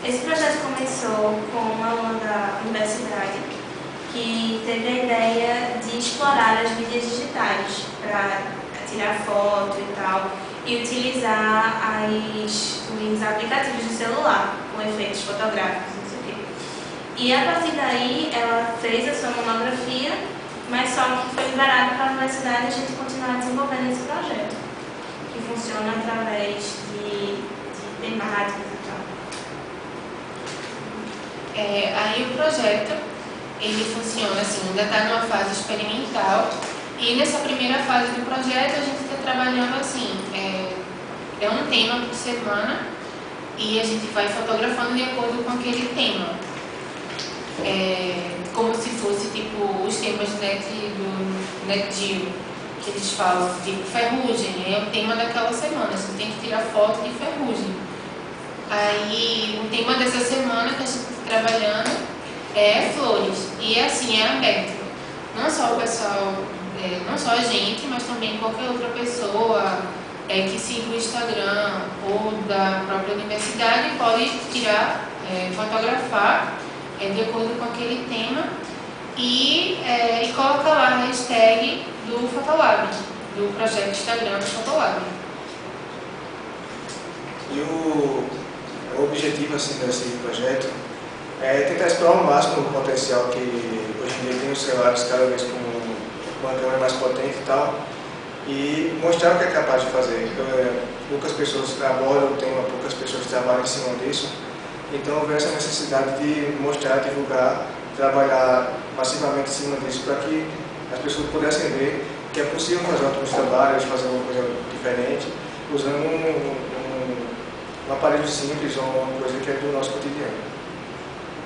Esse projeto começou com uma aluna da universidade que teve a ideia de explorar as mídias digitais para tirar foto e tal, e utilizar os aplicativos do celular com efeitos fotográficos, não sei o quê. E a partir daí ela fez a sua monografia, mas só que foi liberado para a universidade e a gente continuar desenvolvendo esse projeto, que funciona através de temáticas e tal. Aí o projeto, ele funciona assim, ainda está numa fase experimental, e nessa primeira fase do projeto a gente está trabalhando assim, é um tema por semana e a gente vai fotografando de acordo com aquele tema. Como se fosse tipo os temas do NetGeo, que eles falam, tipo ferrugem, é o tema daquela semana, você tem que tirar foto de ferrugem. Aí o tema dessa semana que a gente está trabalhando é flores, e assim, é aberto. Não só o pessoal, não só a gente, mas também qualquer outra pessoa que siga o Instagram ou da própria universidade pode tirar, fotografar de acordo com aquele tema e coloca lá a hashtag do Fotolab, do projeto Instagram do Fotolab. E o objetivo assim, desse projeto é tentar explorar ao máximo o potencial que hoje em dia tem os celulares cada vez com uma câmera mais potente e tal, e mostrar o que é capaz de fazer. Poucas pessoas abordam o tema, poucas pessoas trabalham em cima disso, então houve essa necessidade de mostrar, divulgar, trabalhar massivamente em cima disso para que as pessoas pudessem ver que é possível fazer outros trabalhos, fazer uma coisa diferente, usando um aparelho simples ou uma coisa que é do nosso cotidiano.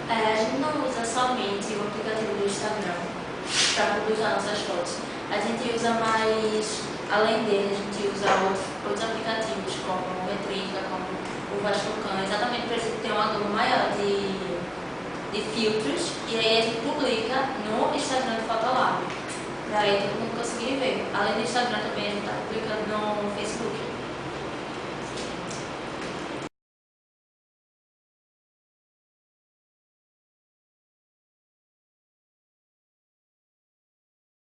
A gente não usa somente o aplicativo do Instagram para publicar nossas fotos. A gente usa mais, além dele, a gente usa outros aplicativos como o Metrica, como o Vasculcan, exatamente para a gente ter uma gama maior de filtros, e aí a gente publica no Instagram do Fotolab, para aí todo mundo conseguir ver. Além do Instagram também a gente está publicando no Facebook.